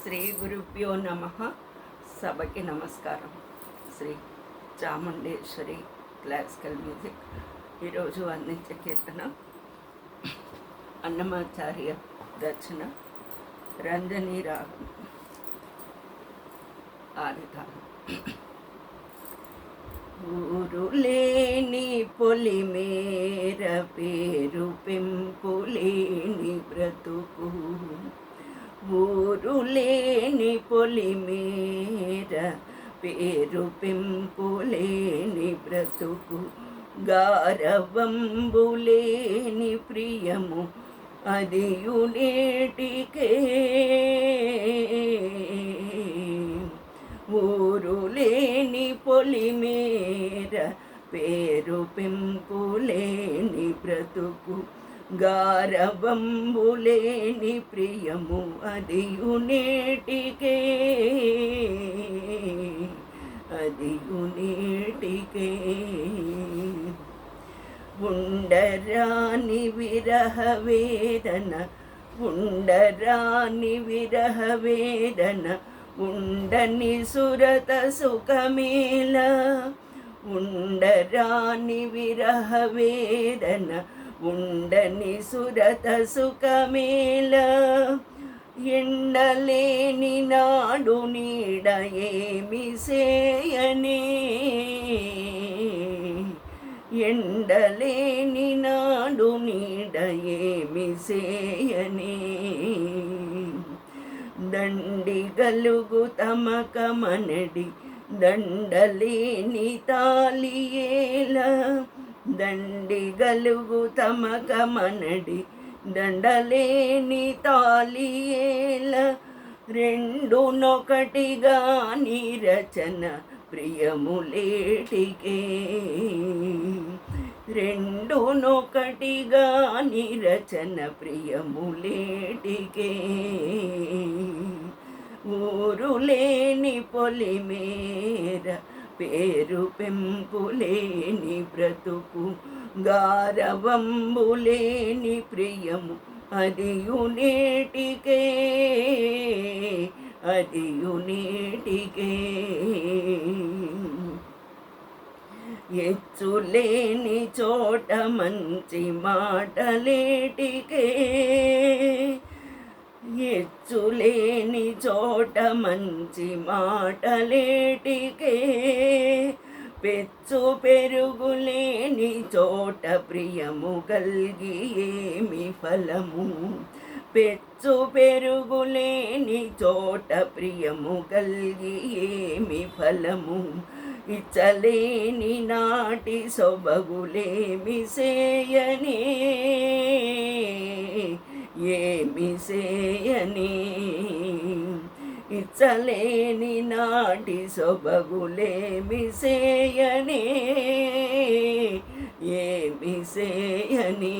శ్రీ గురుభ్యో నమ. సభకి నమస్కారం. శ్రీ చాముండేశ్వరి క్లాసికల్ మ్యూజిక్ ఈరోజు అందించే కీర్తన అన్నమాచార్య రచన రంజనీ రాగం ఆదితాళం. ఊరులేని పొలిమేర పేరు పెంపులేని బ్రతుకు, ఊరులేని పొలిమేర పేరు పెంపులేని బ్రతుకు, గారవంబులేని ప్రియము అదియు నేటికే, ఊరులేని పొలిమేర పేరు పెంపులేని బ్రతుకు, గారవంబులేని ప్రియము అదియు నేటికే, అదియు నేటికే. ఉండరాని విరహ వేదన, ఉండరాని విరహ వేదన, ఉండని సురత సుఖమేల, ఉండరాని విరహ వేదన, ఉండని సురత సుఖమేల, ఎండలేని నాడు నీడ ఏమి సేయనే, ఎండలేని నాడు నీడ ఏమి సేయనే, దండి గలుగు తమకమనడి దండలేని తాలియేల, దండి గలుగు తమకమనడి దండలేని తాలియేల, రెండునొకటిగా నీ రచన ప్రియములేటికే, రెండునొకటిగా నీ రచన ప్రియములేటికే. ఊరులేని పొలిమేర పేరు పెంపులేని బ్రతుకు, గారవంబులేని ప్రియము అదియు నేటికే, అదియు నేటికే. ఎచ్చులేని చోట మంచి మాటలేటికే, ఎచ్చులేని చోట మంచి మాటలేటికే, పెచ్చు పెరుగులేని చోట ప్రియము గల్గి ఏమి ఫలము, పెచ్చు పెరుగులేని చోట ప్రియము గల్గి ఏమి ఫలము, ఇచ్చలేని నాటి సొబగులేమి సేయనే, ఏమి సేయనే, ఇచ్చలేని నాటి సొబగులేమి సేయనే, ఏమి సేయనే.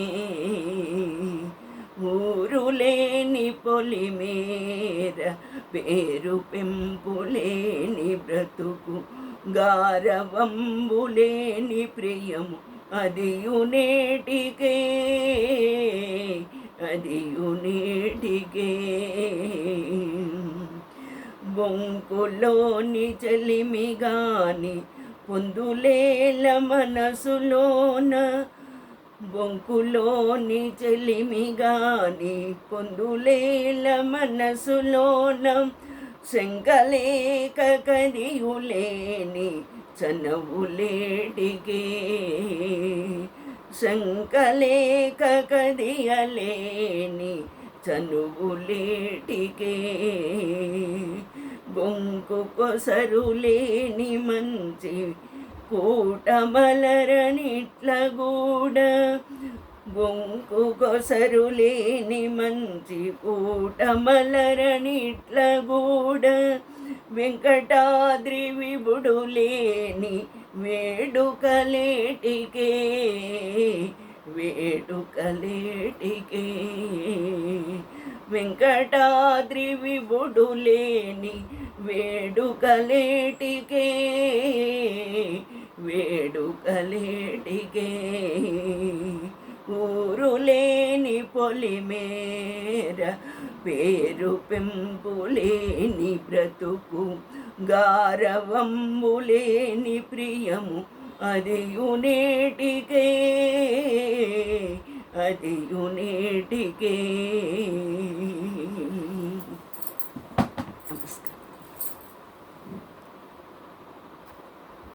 ఊరులేని పొలిమేర పేరు పెంపులేని బ్రతుకు, గారవంబులేని ప్రియము అదియు నేటికే, అదియు నేటికే. బొంకులోని చెలిమిగాని పొందులేల మనసులోన, బొంకులోని చెలిమిగాని పొందులేల మనసులోన, శంకలేక కదియులేని చనవులేటికే, శంకలేక కదియలేని చనువులేటికే, బొంకు కొసరులేని మంచి కూటమలరనిట్ల గూడ, బొంకు కొసరులేని మంచి కూటమలరనిట్ల గూడ, వెంకటాద్రి విభుడు లేని వేడుకలేటికే, వేడుకలేటికే. వెంకటాద్రి విభుడు లేని వేడుకలేటికే, వేడుకలేటికే. ఊరులేని పొలిమేర పేరు పెంపులేని బ్రతుకు గారవంబులేని ప్రియము అదియు నేటికే